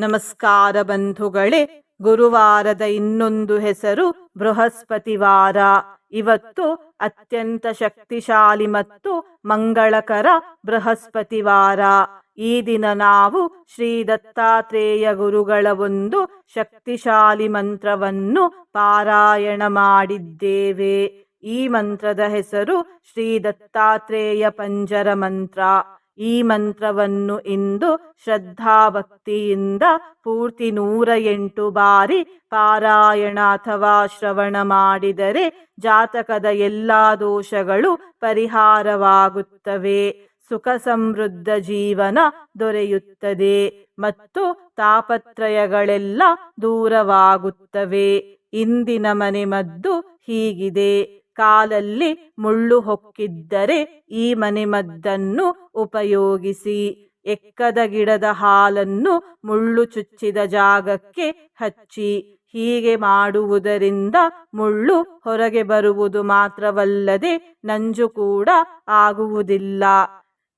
ನಮಸ್ಕಾರ ಬಂಧುಗಳೇ. ಗುರುವಾರದ ಇನ್ನೊಂದು ಹೆಸರು ಬೃಹಸ್ಪತಿವಾರ. ಇವತ್ತು ಅತ್ಯಂತ ಶಕ್ತಿಶಾಲಿ ಮತ್ತು ಮಂಗಳಕರ ಬೃಹಸ್ಪತಿವಾರ. ಈ ದಿನ ನಾವು ಶ್ರೀ ದತ್ತಾತ್ರೇಯ ಗುರುಗಳ ಒಂದು ಶಕ್ತಿಶಾಲಿ ಮಂತ್ರವನ್ನು ಪಾರಾಯಣ ಮಾಡಿದ್ದೇವೆ. ಈ ಮಂತ್ರದ ಹೆಸರು ಶ್ರೀ ದತ್ತಾತ್ರೇಯ ಪಂಜರ ಮಂತ್ರ. ಈ ಮಂತ್ರವನ್ನು ಇಂದು ಶ್ರದ್ಧಾಭಕ್ತಿಯಿಂದ ಪೂರ್ತಿ 108 ಬಾರಿ ಪಾರಾಯಣ ಅಥವಾ ಶ್ರವಣ ಮಾಡಿದರೆ ಜಾತಕದ ಎಲ್ಲ ದೋಷಗಳು ಪರಿಹಾರವಾಗುತ್ತವೆ, ಸುಖ ಸಮೃದ್ಧ ಜೀವನ ದೊರೆಯುತ್ತದೆ ಮತ್ತು ತಾಪತ್ರಯಗಳೆಲ್ಲ ದೂರವಾಗುತ್ತವೆ. ಇಂದಿನ ಮನೆಮದ್ದು ಹೀಗಿದೆ. ಕಾಲಲ್ಲಿ ಮುಳ್ಳು ಹೊಕ್ಕಿದ್ದರೆ ಈ ಮನೆಮದ್ದನ್ನು ಉಪಯೋಗಿಸಿ. ಎಕ್ಕದ ಗಿಡದ ಹಾಲನ್ನು ಮುಳ್ಳು ಚುಚ್ಚಿದ ಜಾಗಕ್ಕೆ ಹಚ್ಚಿ. ಹೀಗೆ ಮಾಡುವುದರಿಂದ ಮುಳ್ಳು ಹೊರಗೆ ಬರುವುದು ಮಾತ್ರವಲ್ಲದೆ ನಂಜು ಕೂಡ ಆಗುವುದಿಲ್ಲ.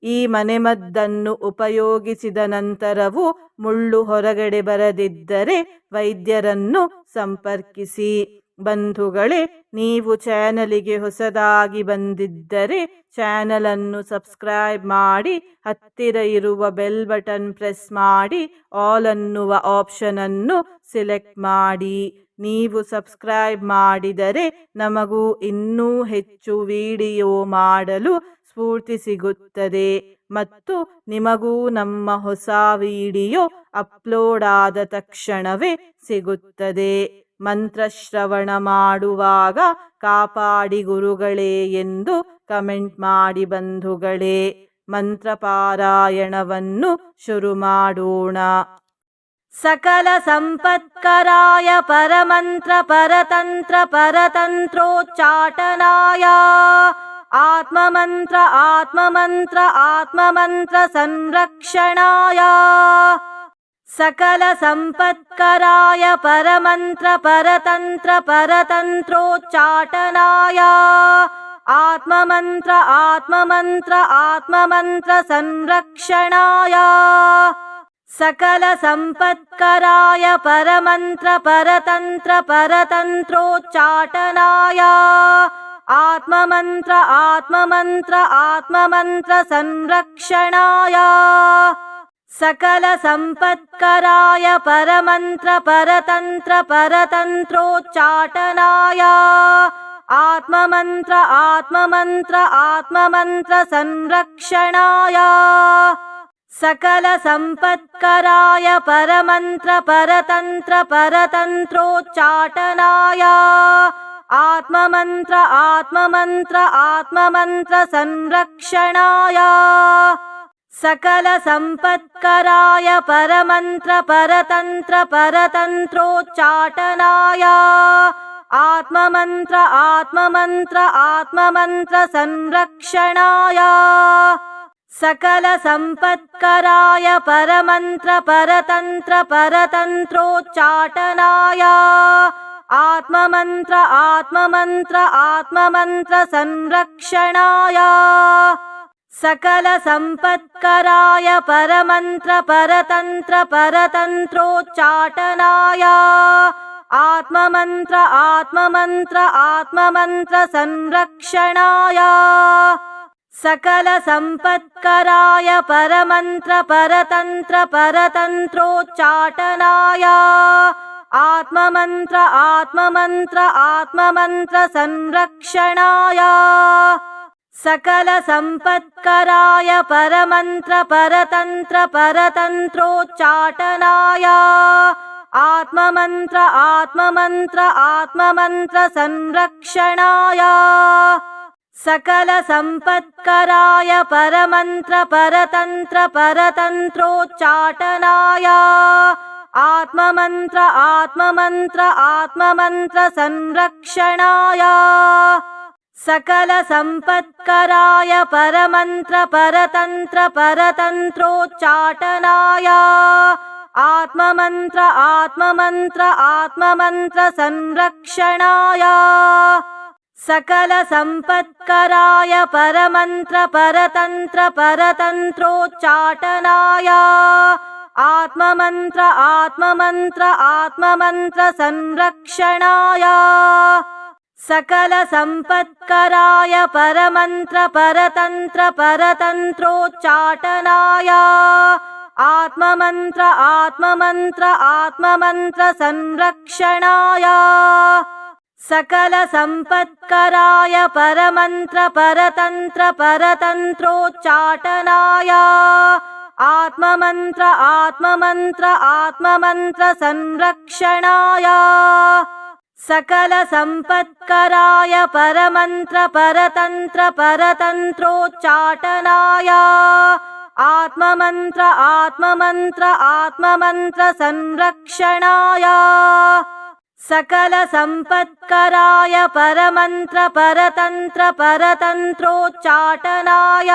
ಈ ಮನೆಮದ್ದನ್ನು ಉಪಯೋಗಿಸಿದ ನಂತರವೂ ಮುಳ್ಳು ಹೊರಗಡೆ ಬರದಿದ್ದರೆ ವೈದ್ಯರನ್ನು ಸಂಪರ್ಕಿಸಿ. ಬಂಧುಗಳೇ, ನೀವು ಚಾನಲಿಗೆ ಹೊಸದಾಗಿ ಬಂದಿದ್ದರೆ ಚಾನಲನ್ನು ಸಬ್ಸ್ಕ್ರೈಬ್ ಮಾಡಿ, ಹತ್ತಿರ ಇರುವ ಬೆಲ್ ಬಟನ್ ಪ್ರೆಸ್ ಮಾಡಿ, ಆಲ್ ಅನ್ನುವ ಆಪ್ಷನ್ ಅನ್ನು ಸೆಲೆಕ್ಟ್ ಮಾಡಿ. ನೀವು ಸಬ್ಸ್ಕ್ರೈಬ್ ಮಾಡಿದರೆ ನಮಗೂ ಇನ್ನೂ ಹೆಚ್ಚು ವಿಡಿಯೋ ಮಾಡಲು ಸ್ಫೂರ್ತಿ ಸಿಗುತ್ತದೆ ಮತ್ತು ನಿಮಗೂ ನಮ್ಮ ಹೊಸ ವಿಡಿಯೋ ಅಪ್ಲೋಡ್ ಆದ ತಕ್ಷಣವೇ ಸಿಗುತ್ತದೆ. ಮಂತ್ರಶ್ರವಣ ಮಾಡುವಾಗ ಕಾಪಾಡಿ ಗುರುಗಳೇ ಎಂದು ಕಮೆಂಟ್ ಮಾಡಿ ಬಂಧುಗಳೇ. ಮಂತ್ರ ಪಾರಾಯಣವನ್ನು ಶುರು ಮಾಡೋಣ. ಸಕಲ ಸಂಪತ್ಕರಾಯ ಪರಮಂತ್ರ ಪರತಂತ್ರ ಪರತಂತ್ರೋಚ್ಚಾಟನಾಯ ಆತ್ಮಮಂತ್ರ ಆತ್ಮಮಂತ್ರ ಆತ್ಮಮಂತ್ರ ಸಂರಕ್ಷಣಾಯ ಸಕಲ ಸಂಪತ್ಕರಾಯ ಪರಮಂತ್ರ ಪರತಂತ್ರ ಪರತಂತ್ರೋಚ್ಚಾಟನಾಯ ಆತ್ಮಮಂತ್ರ ಆತ್ಮಮಂತ್ರ ಆತ್ಮಮಂತ್ರ ಸಂರಕ್ಷಣಾಯ ಸಕಲ ಸಂಪತ್ಕರಾಯ ಪರಮಂತ್ರ ಪರತಂತ್ರ ಪರತಂತ್ರೋಚ್ಚಾಟನಾಯ ಆತ್ಮಮಂತ್ರ ಆತ್ಮಮಂತ್ರ ಆತ್ಮಮಂತ್ರ ಸಂರಕ್ಷಣಾಯ ಸಕಲ ಸಂಪತ್ಕರಾಯ ಪರಮಂತ್ರ ಪರತಂತ್ರ ಪರತಂತ್ರೋಚ್ಚಾಟನಾಯ ಆತ್ಮಮಂತ್ರ ಆತ್ಮಮಂತ್ರ ಆತ್ಮಮಂತ್ರ ಸಂರಕ್ಷಣಾಯ ಸಕಲ ಸಂಪತ್ಕರಾಯ ಪರಮಂತ್ರ ಪರತಂತ್ರ ಪರತಂತ್ರೋಚ್ಚಾಟನಾಯ ಆತ್ಮಮಂತ್ರ ಆತ್ಮಮಂತ್ರ ಆತ್ಮಮಂತ್ರ ಸಂರಕ್ಷಣಾಯ ಸಕಲ ಸಂಪತ್ಕರಾಯ ಪರಮಂತ್ರ ಪರತಂತ್ರ ಪರತಂತ್ರೋಚ್ಚಾಟನಾಯ ಆತ್ಮಮಂತ್ರ ಆತ್ಮಮಂತ್ರ ಆತ್ಮಮಂತ್ರ ಸಂರಕ್ಷಣಾಯ ಸಕಲ ಸಂಪತ್ಕರಾಯ ಪರಮಂತ್ರ ಪರತಂತ್ರ ಪರತಂತ್ರೋಚ್ಚಾಟನಾಯ ಆತ್ಮಮಂತ್ರ ಆತ್ಮಮಂತ್ರ ಆತ್ಮಮಂತ್ರ ಸಂರಕ್ಷಣಾಯ ಸಕಲ ಸಂಪತ್ಕರಾಯ ಪರಮಂತ್ರ ಪರತಂತ್ರ ಪರತಂತ್ರೋಚ್ಚಾಟನಾಯ ಆತ್ಮಮಂತ್ರ ಆತ್ಮಮಂತ್ರ ಆತ್ಮಮಂತ್ರ ಸಂರಕ್ಷಣಾಯ ಸಕಲ ಸಂಪತ್ಕರಾಯ ಪರಮಂತ್ರ ಪರತಂತ್ರ ಪರತಂತ್ರೋಚ್ಚಾಟನಾಯ ಆತ್ಮಮಂತ್ರ ಆತ್ಮಮಂತ್ರ ಆತ್ಮಮಂತ್ರ ಸಂರಕ್ಷಣಾಯ ಸಕಲ ಸಂಪತ್ಕರಾಯ ಪರಮಂತ್ರ ಪರತಂತ್ರ ಪರತಂತ್ರೋಚ್ಚಾಟನಾಯ ಆತ್ಮಮಂತ್ರ ಆತ್ಮಮಂತ್ರ ಆತ್ಮಮಂತ್ರ ಸಂರಕ್ಷಣಾಯ ಸಕಲ ಸಂಪತ್ಕರಾಯ ಪರಮಂತ್ರ ಪರತಂತ್ರ ಪರತಂತ್ರೋಚ್ಚಾಟನಾಯ ಆತ್ಮಮಂತ್ರ ಆತ್ಮಮಂತ್ರ ಆತ್ಮಮಂತ್ರ ಸಂರಕ್ಷಣಾಯ ಸಕಲ ಸಂಪತ್ಕರಾಯ ಪರಮಂತ್ರ ಪರತಂತ್ರ ಪರತಂತ್ರೋಚ್ಚಾಟನಾಯ ಆತ್ಮಮಂತ್ರ ಆತ್ಮಮಂತ್ರ ಆತ್ಮಮಂತ್ರ ಸಂರಕ್ಷಣಾಯ ಸಕಲ ಸಂಪತ್ಕರಾಯ ಪರಮಂತ್ರ ಪರತಂತ್ರ ಪರತಂತ್ರೋಚ್ಚಾಟನಾಯ आत्ममन्त्र आत्ममन्त्र आत्ममन्त्र संरक्षणाय सकलसम्पत्कराय परमन्त्र परतन्त्र परतन्त्रोच्चाटनाय आत्ममन्त्र आत्ममन्त्र आत्ममन्त्र संरक्षणाय सकलसम्पत्कराय परमन्त्र परतन्त्र परतन्त्रोच्चाटनाय आत्ममन्त्र आत्ममन्त्र आत्ममन्त्र संरक्षणाय सकलसम्पत्कराय परमन्त्र परतन्त्र परतन्त्रोच्चाटनाय आत्ममन्त्र आत्ममन्त्र आत्ममन्त्र संरक्षणाय सकलसम्पत्कराय परमन्त्र परतन्त्र परतन्त्रोच्चाटनाय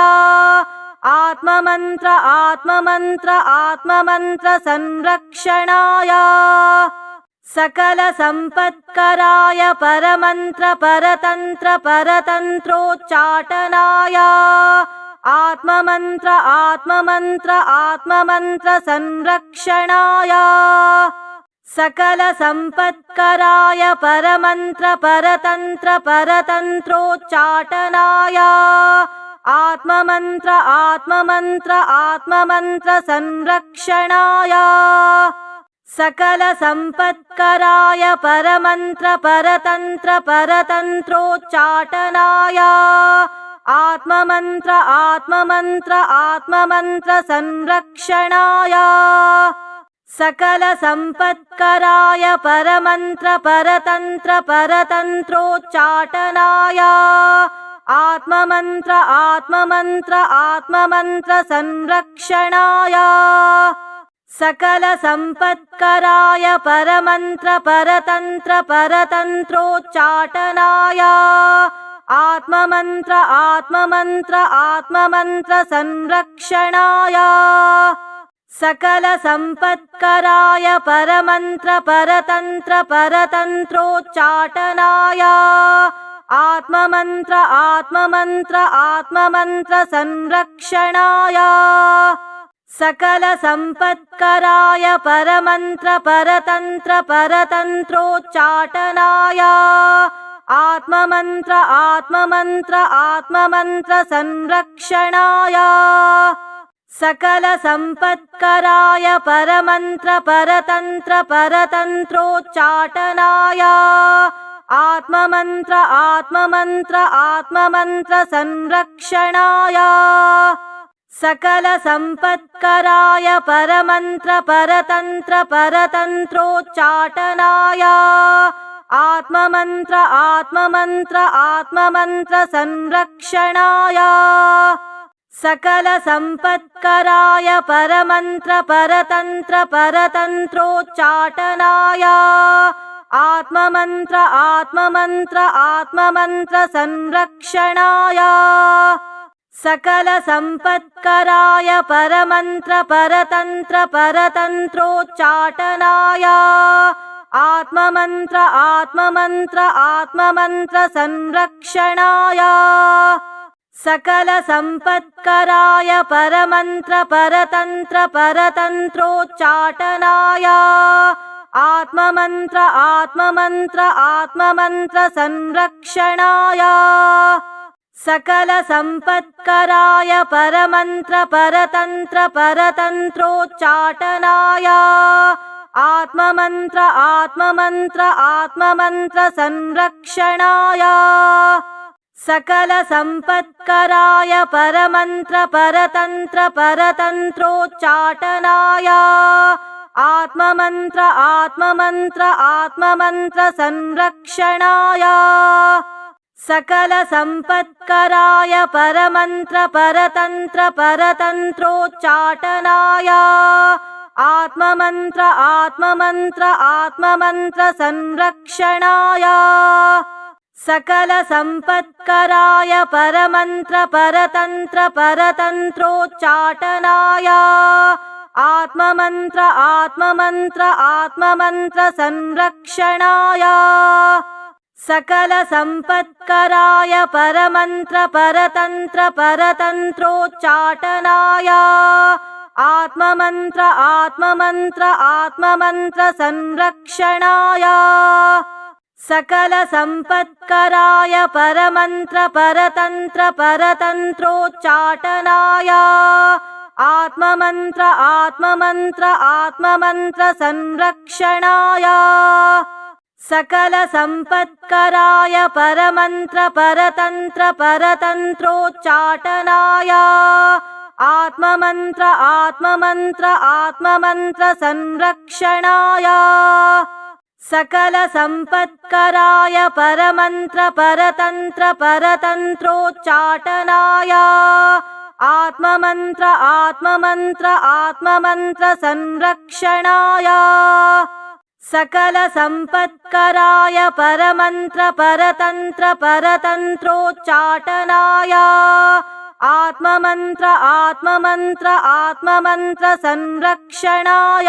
आत्ममन्त्र आत्ममन्त्र आत्ममन्त्र संरक्षणाय सकलसम्पत्कराय परमन्त्र परतन्त्र परतन्त्रोच्चाटनाय आत्ममन्त्र आत्ममन्त्र आत्ममन्त्र संरक्षणाय सकलसम्पत्कराय परमन्त्र परतन्त्र परतन्त्रोच्चाटनाय आत्ममन्त्र आत्ममन्त्र आत्ममन्त्र संरक्षणाय सकलसम्पत्कराय परमन्त्र परतन्त्र परतन्त्रोच्चाटनाय आत्ममन्त्र आत्ममन्त्र आत्ममन्त्र संरक्षणाय सकलसम्पत्कराय परमन्त्र परतन्त्र परतन्त्रोच्चाटनाय आत्ममन्त्र आत्ममन्त्र आत्ममन्त्र संरक्षणाय सकलसम्पत्कराय परमन्त्र परतन्त्र परतन्त्रोच्चाटनाय आत्ममन्त्र आत्ममन्त्र आत्ममन्त्र संरक्षणाय सकलसम्पत्कराय परमन्त्र परतन्त्र परतन्त्रोच्चाटनाय आत्ममन्त्र आत्ममन्त्र आत्ममन्त्र संरक्षणाय सकलसम्पत्कराय परमन्त्र परतन्त्र परतन्त्रोच्चाटनाय आत्ममन्त्र आत्ममन्त्र आत्ममन्त्र संरक्षणाय सकलसम्पत्कराय परमन्त्र परतन्त्र परतन्त्रोच्चाटनाय आत्ममन्त्र आत्ममन्त्र आत्ममन्त्र संरक्षणाय सकलसम्पत्कराय परमन्त्र परतन्त्र परतन्त्रोच्चाटनाय आत्ममन्त्र आत्ममन्त्र आत्ममन्त्र संरक्षणाय सकलसम्पत्कराय परमन्त्र परतन्त्र परतन्त्रोच्चाटनाय आत्ममन्त्र आत्ममन्त्र आत्ममन्त्र संरक्षणाय सकलसम्पत्कराय परमन्त्र परतन्त्र परतन्त्रोच्चाटनाय आत्ममन्त्र आत्ममन्त्र आत्ममन्त्र संरक्षणाय सकलसम्पत्कराय परमन्त्र परतन्त्र परतन्त्रोच्चाटनाय आत्ममन्त्र आत्ममन्त्र आत्ममन्त्र संरक्षणाय सकलसम्पत्कराय परमन्त्र परतन्त्र परतन्त्रोच्चाटनाय आत्ममन्त्र आत्ममन्त्र आत्ममन्त्र संरक्षणाय सकलसम्पत्कराय परमन्त्र परतन्त्र परतन्त्रोच्चाटनाय आत्ममन्त्र आत्ममन्त्र आत्ममन्त्र संरक्षणाय सकलसम्पत्कराय परमन्त्र परतन्त्र परतन्त्रोच्चाटनाय आत्ममन्त्र आत्ममन्त्र आत्ममन्त्र संरक्षणाय सकलसम्पत्कराय परमन्त्र परतन्त्र परतन्त्रोच्चाटनाय आत्ममन्त्र आत्ममन्त्र आत्ममन्त्र संरक्षणाय सकलसम्पत्कराय परमन्त्र परतन्त्र परतन्त्रोच्चाटनाय आत्ममन्त्र आत्ममन्त्र आत्ममन्त्र संरक्षणाय सकलसम्पत्कराय परमन्त्र परतन्त्र परतन्त्रोच्चाटनाय आत्ममन्त्र आत्ममन्त्र आत्ममन्त्र संरक्षणाय सकलसम्पत्कराय परमन्त्र परतन्त्र परतन्त्रोच्चाटनाय आत्ममन्त्र आत्ममन्त्र आत्ममन्त्र संरक्षणाय सकलसम्पत्कराय परमन्त्र परतन्त्र परतन्त्रोच्चाटनाय आत्ममन्त्र आत्ममन्त्र आत्ममन्त्र संरक्षणाय सकलसम्पत्कराय परमन्त्र परतन्त्र परतन्त्रोच्चाटनाय आत्ममन्त्र आत्ममन्त्र आत्ममन्त्र संरक्षणाय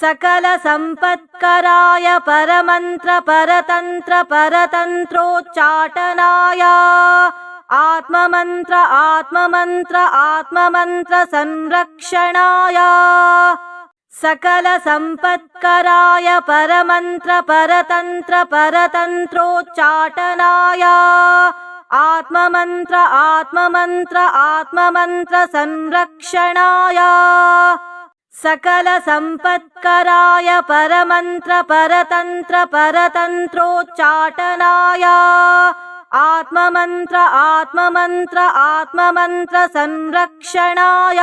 सकलसम्पत्कराय परमन्त्र परतन्त्र परतन्त्रोच्चाटनाय आत्ममन्त्र आत्ममन्त्र आत्ममन्त्र संरक्षणाय सकलसम्पत्कराय परमन्त्र परतन्त्र परतन्त्रोच्चाटनाय आत्ममन्त्र आत्ममन्त्र आत्ममन्त्र संरक्षणाय सकलसम्पत्कराय परमन्त्र परतन्त्र परतन्त्रोच्चाटनाय आत्ममन्त्र आत्ममन्त्र आत्ममन्त्र संरक्षणाय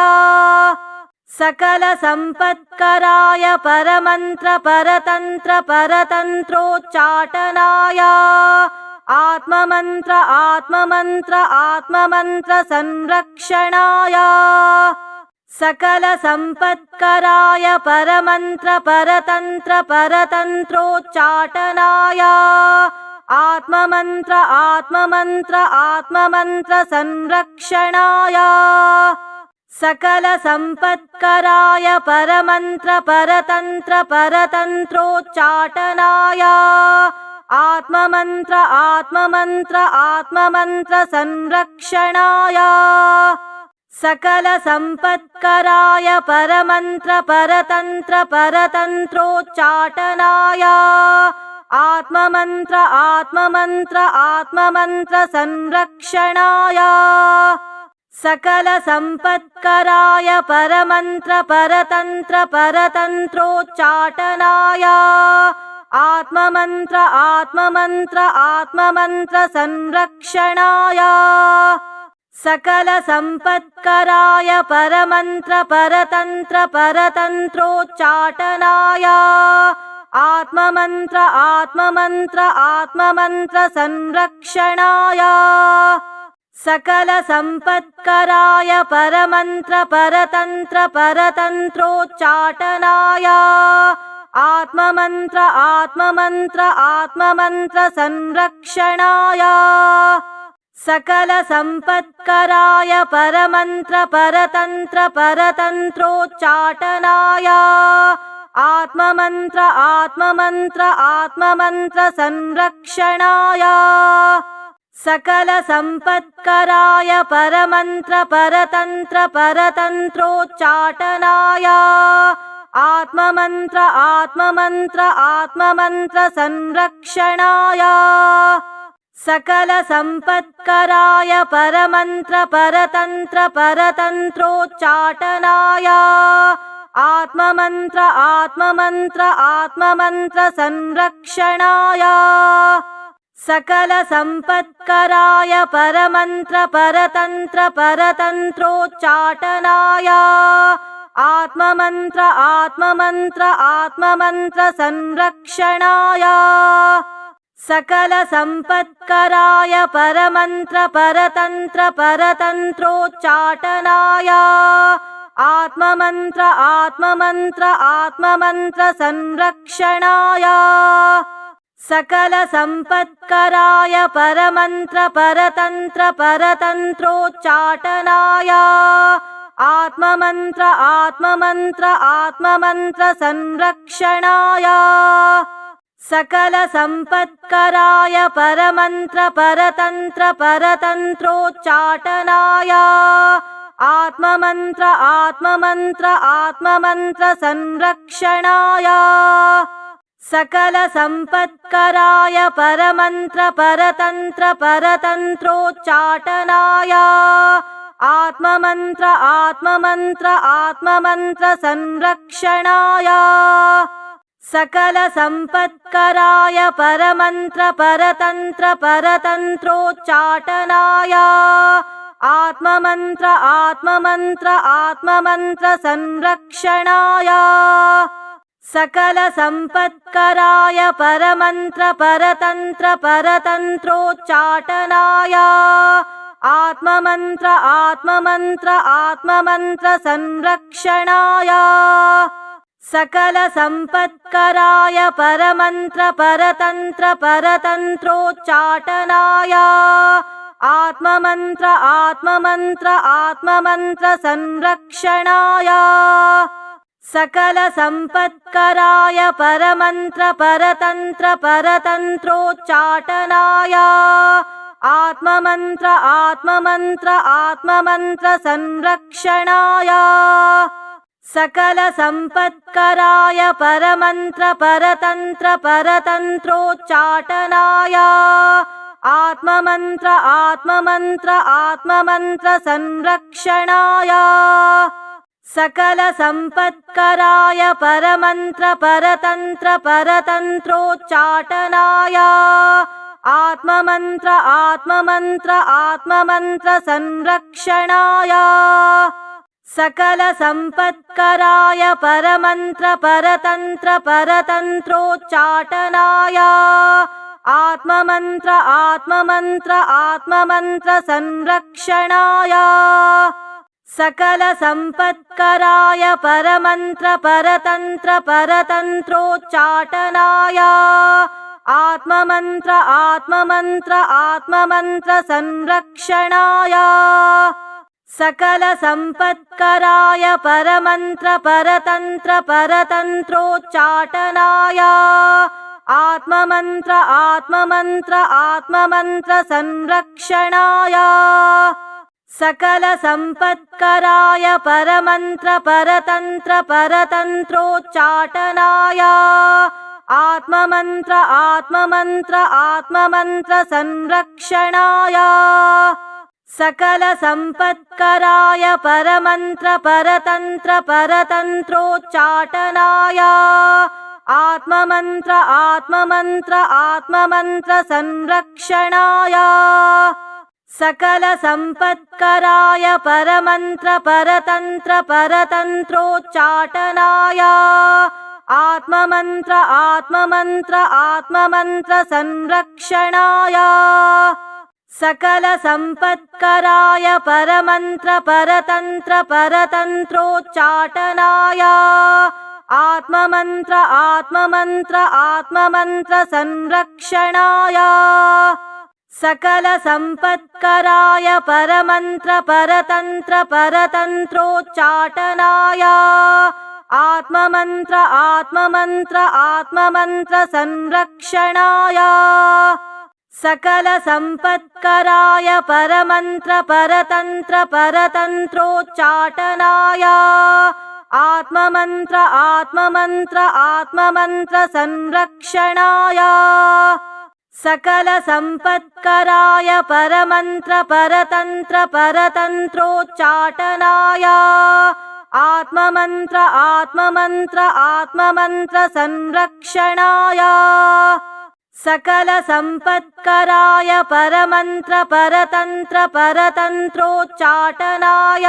सकलसम्पत्कराय परमन्त्र परतन्त्र परतन्त्रोच्चाटनाय आत्ममन्त्र आत्ममन्त्र आत्ममन्त्र संरक्षणाय सकलसम्पत्कराय परमन्त्र परतन्त्र परतन्त्रोच्चाटनाय आत्ममन्त्र आत्ममन्त्र आत्ममन्त्र संरक्षणाय सकलसम्पत्कराय परमन्त्र परतन्त्र परतन्त्रोच्चाटनाय आत्ममन्त्र आत्ममन्त्र आत्ममन्त्र संरक्षणाय सकलसम्पत्कराय परमन्त्र परतन्त्र परतन्त्रोच्चाटनाय आत्ममन्त्र आत्ममन्त्र आत्ममन्त्र संरक्षणाय सकलसम्पत्कराय परमन्त्र परतन्त्र परतन्त्रोच्चाटनाय आत्ममन्त्र आत्ममन्त्र आत्ममन्त्र संरक्षणाय सकलसम्पत्कराय परमन्त्र परतन्त्र परतन्त्रोच्चाटनाय आत्ममन्त्र आत्ममन्त्र आत्ममन्त्र संरक्षणाय सकलसम्पत्कराय परमन्त्र परतन्त्र परतन्त्रोच्चाटनाय आत्ममन्त्र आत्ममन्त्र आत्ममन्त्र संरक्षणाय सकलसम्पत्कराय परमन्त्र परतन्त्र परतन्त्रोच्चाटनाय आत्ममन्त्र आत्ममन्त्र आत्ममन्त्र संरक्षणाय सकलसम्पत्कराय परमन्त्र परतन्त्र परतन्त्रोच्चाटनाय आत्ममन्त्र आत्ममन्त्र आत्ममन्त्र संरक्षणाय सकलसम्पत्कराय परमन्त्र परतन्त्र परतन्त्रोच्चाटनाय आत्ममन्त्र आत्ममन्त्र आत्ममन्त्र संरक्षणाय सकलसम्पत्कराय परमन्त्र परतन्त्र परतन्त्रोच्चाटनाय आत्ममन्त्र आत्ममन्त्र आत्ममन्त्र संरक्षणाय सकलसम्पत्कराय परमन्त्र परतन्त्र परतन्त्रोच्चाटनाय आत्ममन्त्र आत्ममन्त्र आत्ममन्त्र संरक्षणाय सकलसम्पत्कराय परमन्त्र परतन्त्र परतन्त्रोच्चाटनाय आत्ममन्त्र आत्ममन्त्र आत्ममन्त्र संरक्षणाय सकलसम्पत्कराय परमन्त्र परतन्त्र परतन्त्रोच्चाटनाय आत्ममन्त्र आत्ममन्त्र आत्ममन्त्र संरक्षणाय सकलसम्पत्कराय परमन्त्र परतन्त्र परतन्त्रोच्चाटनाय आत्ममन्त्र आत्ममन्त्र आत्ममन्त्र संरक्षणाय सकलसम्पत्कराय परमन्त्र परतन्त्र परतन्त्रोच्चाटनाय आत्ममन्त्र आत्ममन्त्र आत्ममन्त्र संरक्षणाय सकलसम्पत्कराय परमन्त्र परतन्त्र परतन्त्रोच्चाटनाय आत्ममन्त्र आत्ममन्त्र आत्ममन्त्र संरक्षणाय सकलसम्पत्कराय परमन्त्र परतन्त्र परतन्त्रोच्चाटनाय आत्ममन्त्र आत्ममन्त्र आत्ममन्त्र संरक्षणाय सकलसम्पत्कराय परमन्त्र परतन्त्र परतन्त्रोच्चाटनाय आत्ममन्त्र आत्ममन्त्र आत्ममन्त्र संरक्षणाय सकलसम्पत्कराय परमन्त्र परतन्त्र परतन्त्रोच्चाटनाय आत्ममन्त्र आत्ममन्त्र आत्ममन्त्र संरक्षणाय सकलसम्पत्कराय परमन्त्र परतन्त्र परतन्त्रोच्चाटनाय आत्ममन्त्र आत्ममन्त्र आत्ममन्त्र संरक्षणाय सकलसम्पत्कराय परमन्त्र परतन्त्र परतन्त्रोच्चाटनाय आत्ममन्त्र आत्ममन्त्र आत्ममन्त्र संरक्षणाय सकलसम्पत्कराय परमन्त्र परतन्त्र परतन्त्रोच्चाटनाय आत्ममन्त्र आत्ममन्त्र आत्ममन्त्र संरक्षणाय सकलसम्पत्कराय परमन्त्र परतन्त्र परतन्त्रोच्चाटनाय आत्ममन्त्र आत्ममन्त्र आत्ममन्त्र संरक्षणाय सकलसम्पत्कराय परमन्त्र परतन्त्र परतन्त्रोच्चाटनाय आत्ममन्त्र आत्ममन्त्र आत्ममन्त्र संरक्षणाय सकलसम्पत्कराय परमन्त्र परतन्त्र परतन्त्रोच्चाटनाय आत्ममन्त्र आत्ममन्त्र आत्ममन्त्र संरक्षणाय सकलसम्पत्कराय परमन्त्र परतन्त्र परतन्त्रोच्चाटनाय आत्ममन्त्र आत्ममन्त्र आत्ममन्त्र संरक्षणाय सकलसम्पत्कराय परमन्त्र परतन्त्र परतन्त्रोच्चाटनाय आत्ममन्त्र आत्ममन्त्र आत्ममन्त्र संरक्षणाय सकलसम्पत्कराय परमन्त्र परतन्त्र परतन्त्रोच्चाटनाय आत्ममन्त्र आत्ममन्त्र आत्ममन्त्र संरक्षणाय सकलसम्पत्कराय परमन्त्र परतन्त्र परतन्त्रोच्चाटनाय आत्ममन्त्र आत्ममन्त्र आत्ममन्त्र संरक्षणाय सकलसम्पत्कराय परमन्त्र परतन्त्र परतन्त्रोच्चाटनाय आत्ममन्त्र आत्ममन्त्र आत्ममन्त्र संरक्षणाय सकलसम्पत्कराय परमन्त्र परतन्त्र परतन्त्रोच्चाटनाय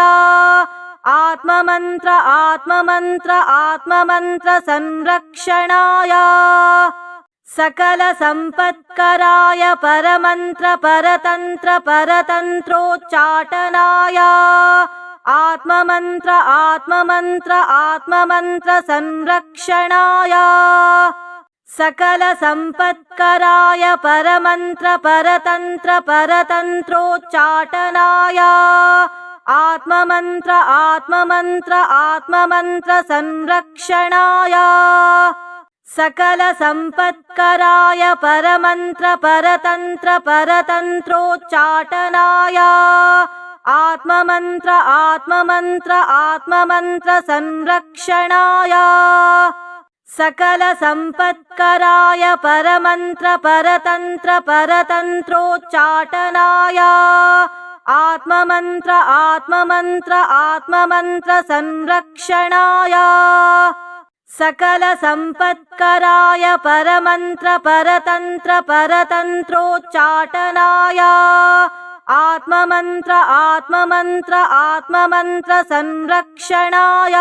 आत्ममन्त्र आत्ममन्त्र आत्ममन्त्र संरक्षणाय सकलसम्पत्कराय परमन्त्र परतन्त्र परतन्त्रोच्चाटनाय आत्ममन्त्र आत्ममन्त्र आत्ममन्त्र संरक्षणाय सकलसम्पत्कराय परमन्त्र परतन्त्र परतन्त्रोच्चाटनाय आत्ममन्त्र आत्ममन्त्र आत्ममन्त्र संरक्षणाय सकलसम्पत्कराय परमन्त्र परतन्त्र परतन्त्रोच्चाटनाय आत्ममन्त्र आत्ममन्त्र आत्ममन्त्र संरक्षणाय सकलसम्पत्कराय परमन्त्र परतन्त्र परतन्त्रोच्चाटनाय आत्ममन्त्र आत्ममन्त्र आत्ममन्त्र संरक्षणाय सकलसम्पत्कराय परमन्त्र परतन्त्र परतन्त्रोच्चाटनाय आत्ममन्त्र आत्ममन्त्र आत्ममन्त्र संरक्षणाय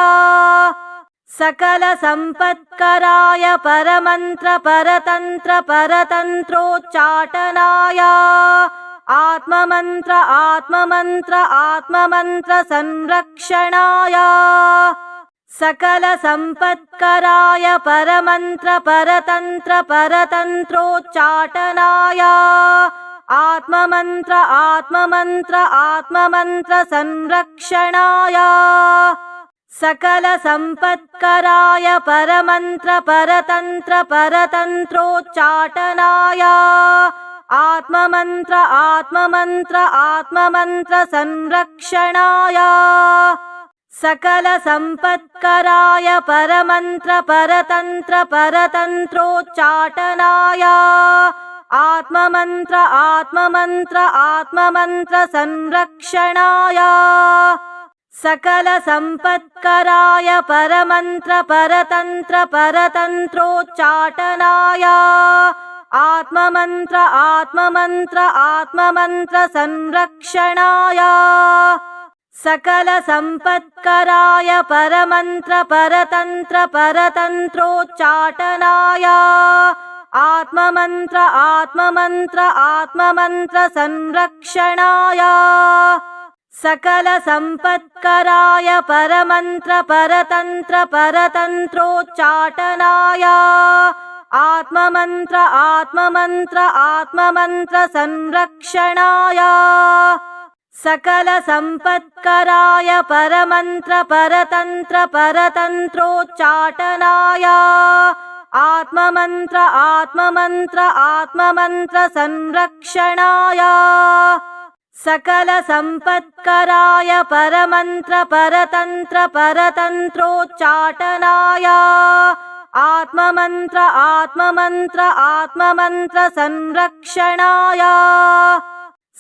सकलसम्पत्कराय परमन्त्र परतन्त्र परतन्त्रोच्चाटनाय आत्ममन्त्र आत्ममन्त्र आत्ममन्त्र संरक्षणाय सकलसम्पत्कराय परमन्त्र परतन्त्र परतन्त्रोच्चाटनाय आत्ममन्त्र आत्ममन्त्र आत्ममन्त्र संरक्षणाय सकलसम्पत्कराय परमन्त्र परतन्त्र परतन्त्रोच्चाटनाय आत्ममन्त्र आत्ममन्त्र आत्ममन्त्र संरक्षणाय सकलसम्पत्कराय परमन्त्र परतन्त्र परतन्त्रोच्चाटनाय आत्ममन्त्र आत्ममन्त्र आत्ममन्त्र संरक्षणाय सकलसम्पत्कराय परमन्त्र परतन्त्र परतन्त्रोच्चाटनाय आत्ममन्त्र आत्ममन्त्र आत्ममन्त्र संरक्षणाय सकलसम्पत्कराय परमन्त्र परतन्त्र परतन्त्रोच्चाटनाय आत्ममन्त्र आत्ममन्त्र आत्ममन्त्र संरक्षणाय सकलसम्पत्कराय परमन्त्र परतन्त्र परतन्त्रोच्चाटनाय आत्ममन्त्र आत्ममन्त्र आत्ममन्त्र संरक्षणाय सकलसम्पत्कराय परमन्त्र परतन्त्र परतन्त्रोच्चाटनाय आत्ममन्त्र आत्ममन्त्र आत्ममन्त्र संरक्षणाय सकलसम्पत्कराय परमन्त्र परतन्त्र परतन्त्रोच्चाटनाय आत्ममन्त्र आत्ममन्त्र आत्ममन्त्र संरक्षणाय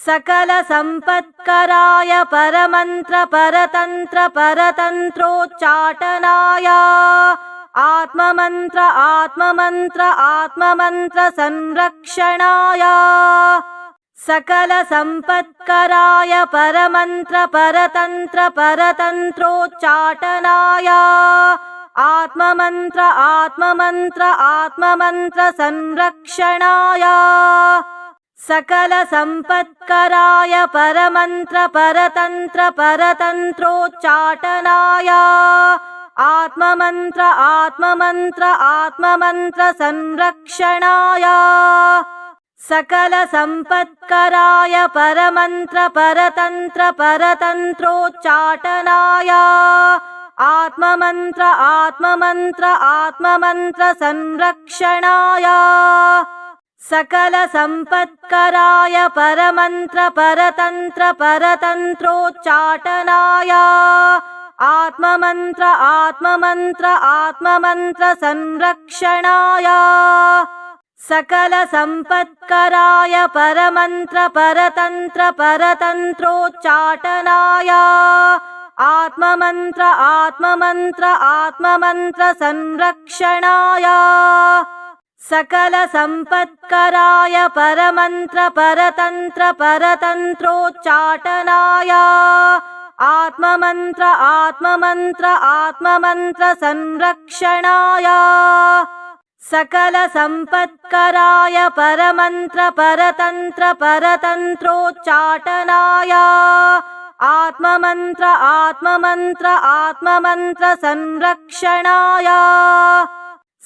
सकलसम्पत्कराय परमन्त्र परतन्त्र परतन्त्रोच्चाटनाय आत्ममन्त्र आत्ममन्त्र आत्ममन्त्र संरक्षणाय सकलसम्पत्कराय परमन्त्र परतन्त्र परतन्त्रोच्चाटनाय आत्ममन्त्र आत्ममन्त्र आत्ममन्त्र संरक्षणाय सकलसम्पत्कराय परमन्त्र परतन्त्र परतन्त्रोच्चाटनाय आत्ममन्त्र आत्ममन्त्र आत्ममन्त्र संरक्षणाय सकलसम्पत्कराय परमन्त्र परतन्त्र परतन्त्रोच्चाटनाय आत्ममन्त्र आत्ममन्त्र आत्ममन्त्र संरक्षणाय सकलसम्पत्कराय परमन्त्र परतन्त्र परतन्त्रोच्चाटनाय आत्ममन्त्र आत्ममन्त्र आत्ममन्त्र संरक्षणाय सकलसम्पत्कराय परमन्त्र परतन्त्र परतन्त्रोच्चाटनाय आत्ममन्त्र आत्ममन्त्र आत्ममन्त्र संरक्षणाय सकलसम्पत्कराय परमन्त्र परतन्त्र परतन्त्रोच्चाटनाय आत्ममन्त्र आत्ममन्त्र आत्ममन्त्र संरक्षणाय सकलसम्पत्कराय परमन्त्र परतन्त्र परतन्त्रोच्चाटनाय आत्ममन्त्र आत्ममन्त्र आत्ममन्त्र संरक्षणाय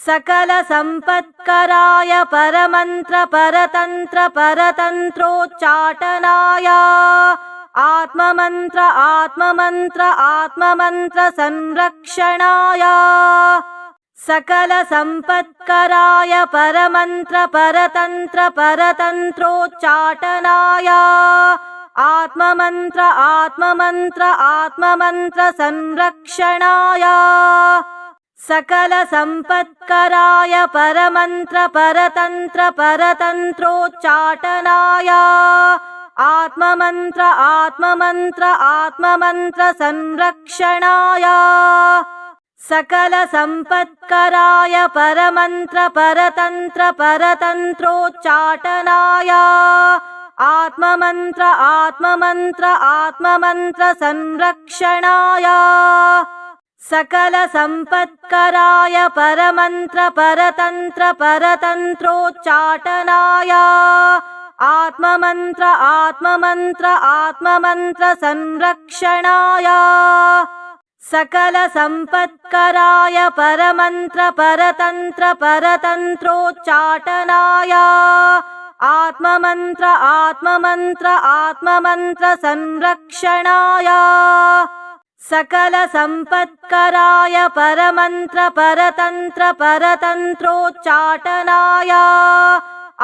सकलसम्पत्कराय परमन्त्र परतन्त्र परतन्त्रोच्चाटनाय आत्ममन्त्र आत्ममन्त्र आत्ममन्त्र संरक्षणाय सकलसम्पत्कराय परमन्त्र परतन्त्र परतन्त्रोच्चाटनाय आत्ममन्त्र आत्ममन्त्र आत्ममन्त्र संरक्षणाय सकलसम्पत्कराय परमन्त्र परतन्त्र परतन्त्रोच्चाटनाय आत्ममन्त्र आत्ममन्त्र आत्ममन्त्र संरक्षणाय सकलसम्पत्कराय परमन्त्र परतन्त्र परतन्त्रोच्चाटनाय आत्ममन्त्र आत्ममन्त्र आत्ममन्त्र संरक्षणाय सकलसम्पत्कराय परमन्त्र परतन्त्र परतन्त्रोच्चाटनाय आत्ममन्त्र आत्ममन्त्र आत्ममन्त्र संरक्षणाय सकलसम्पत्कराय परमन्त्र परतन्त्र परतन्त्रोच्चाटनाय आत्ममन्त्र आत्ममन्त्र आत्ममन्त्र संरक्षणाय सकलसम्पत्कराय परमन्त्र परतन्त्र परतन्त्रोच्चाटनाय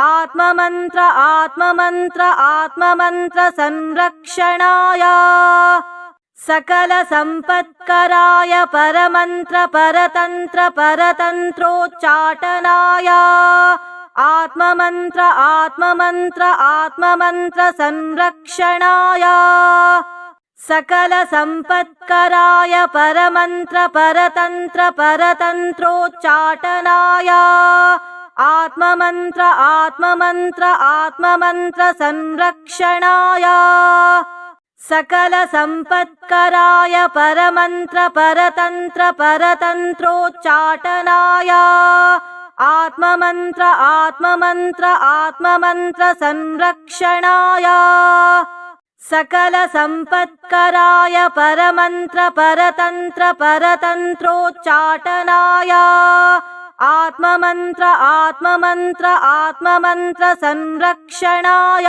आत्ममन्त्र आत्ममन्त्र आत्ममन्त्र संरक्षणाय सकलसम्पत्कराय परमन्त्र परतन्त्र परतन्त्रोच्चाटनाय आत्ममन्त्र आत्ममन्त्र आत्ममन्त्र संरक्षणाय सकलसम्पत्कराय परमन्त्र परतन्त्र परतन्त्रोच्चाटनाय आत्ममन्त्र आत्ममन्त्र आत्ममन्त्र संरक्षणाय सकलसम्पत्कराय परमन्त्र परतन्त्र परतन्त्रोच्चाटनाय आत्ममन्त्र आत्ममन्त्र आत्ममन्त्र संरक्षणाय सकलसम्पत्कराय परमन्त्र परतन्त्र परतन्त्रोच्चाटनाय आत्ममन्त्र आत्ममन्त्र आत्ममन्त्र संरक्षणाय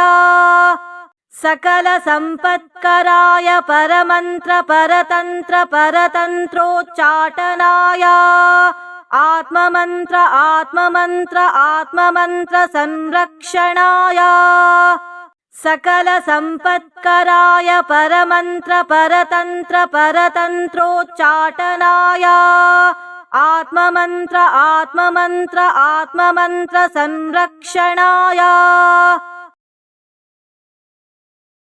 सकलसम्पत्कराय परमन्त्र परतन्त्र परतन्त्रोच्चाटनाय आत्ममन्त्र आत्ममन्त्र आत्ममन्त्र संरक्षणाय सकलसम्पत्कराय परमन्त्र परतन्त्र परतन्त्रोच्चाटनाय आत्ममन्त्र आत्ममन्त्र आत्ममन्त्र संरक्षणाय